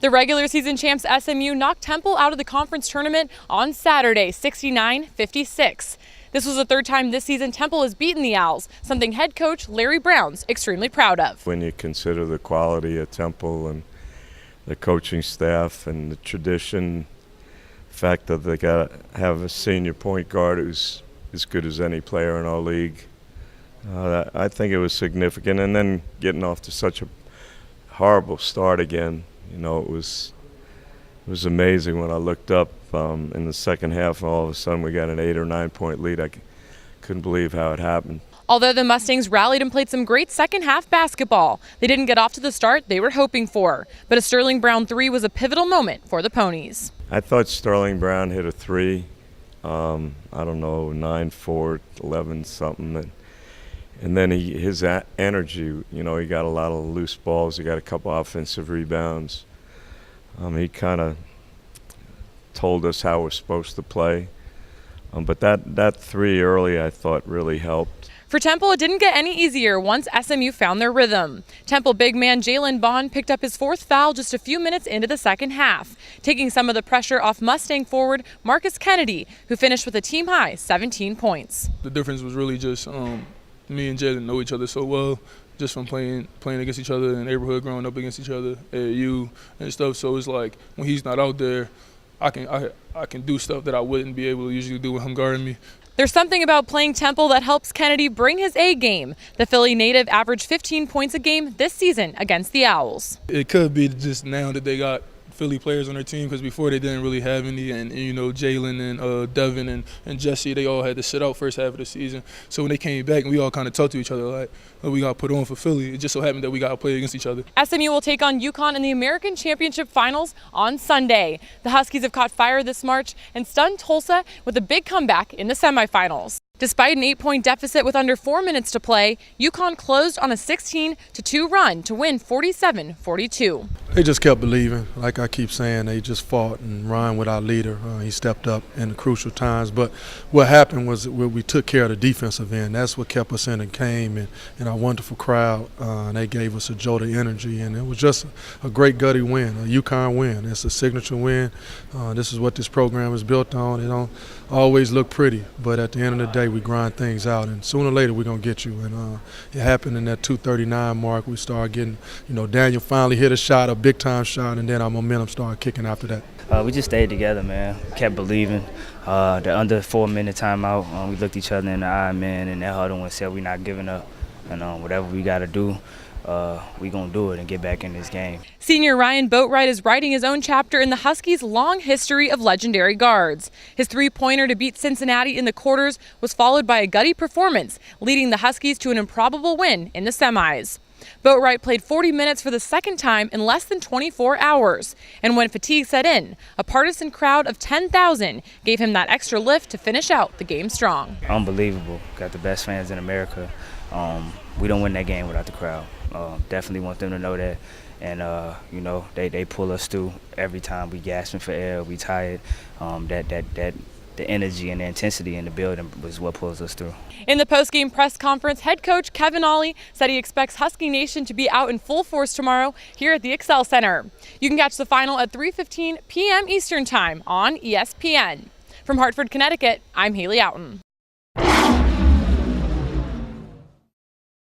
The regular season champs SMU knocked Temple out of the conference tournament on Saturday, 69-56. This was the third time this season Temple has beaten the Owls, something head coach Larry Brown's extremely proud of. When you consider the quality of Temple and the coaching staff and the tradition, the fact that they have a senior point guard who's as good as any player in our league, I think it was significant. And then getting off to such a horrible start again, you know, it was amazing when I looked up in the second half, and all of a sudden we got an 8 or 9 point lead. I couldn't believe how it happened. Although the Mustangs rallied and played some great second half basketball, they didn't get off to the start they were hoping for. But a Sterling Brown three was a pivotal moment for the Ponies. I thought Sterling Brown hit a three, I don't know, 9-4, 11 something. And then his energy, you know, he got a lot of loose balls. He got a couple offensive rebounds. He kind of told us how we're supposed to play. But that three early, I thought, really helped. For Temple, it didn't get any easier once SMU found their rhythm. Temple big man Jalen Bond picked up his fourth foul just a few minutes into the second half, taking some of the pressure off Mustang forward Jalen Kennedy, who finished with a team-high 17 points. The difference was really just me and Jalen know each other so well, just from playing against each other in the neighborhood, growing up against each other at AAU and stuff. So it's like when he's not out there, I can do stuff that I wouldn't be able to usually do with him guarding me. There's something about playing Temple that helps Kennedy bring his A game. The Philly native averaged 15 points a game this season against the Owls. It could be just now that they got Philly players on their team, because before they didn't really have any, and you know, Jalen and Devin and Jesse, they all had to sit out first half of the season. So when they came back, we all kind of talked to each other like, oh, we got put on for Philly. It just so happened that we got to play against each other. SMU will take on UConn in the American Championship Finals on Sunday. The Huskies have caught fire this March and stunned Tulsa with a big comeback in the semifinals. Despite an 8-point deficit with under 4 minutes to play, UConn closed on a 16-2 run to win 47-42. They just kept believing. Like I keep saying, they just fought and run with our leader. He stepped up in the crucial times. But what happened was we took care of the defensive end. That's what kept us in the game, and our wonderful crowd. They gave us a jolt of energy, and it was just a great gutty win, a UConn win. It's a signature win. This is what this program is built on. It don't always look pretty, but at the end of the day, we grind things out, and sooner or later we're going to get you. And it happened in that 2:39 mark. We started getting, you know, Daniel finally hit a shot, a big-time shot, and then our momentum started kicking after that. We just stayed together, man. We kept believing. The under 4-minute timeout, we looked each other in the eye, man, and that huddle and said we're not giving up. And whatever we got to do, we're going to do it and get back in this game. Senior Ryan Boatwright is writing his own chapter in the Huskies' long history of legendary guards. His three-pointer to beat Cincinnati in the quarters was followed by a gutty performance, leading the Huskies to an improbable win in the semis. Boatwright played 40 minutes for the second time in less than 24 hours. And when fatigue set in, a partisan crowd of 10,000 gave him that extra lift to finish out the game strong. Unbelievable. Got the best fans in America. We don't win that game without the crowd. Definitely want them to know that. And, you know, they pull us through every time we gasping for air, we tired. The energy and the intensity in the building was what pulls us through. In the post-game press conference, head coach Kevin Ollie said he expects Husky Nation to be out in full force tomorrow here at the Excel Center. You can catch the final at 3:15 p.m. Eastern Time on ESPN. From Hartford, Connecticut, I'm Haley Outen.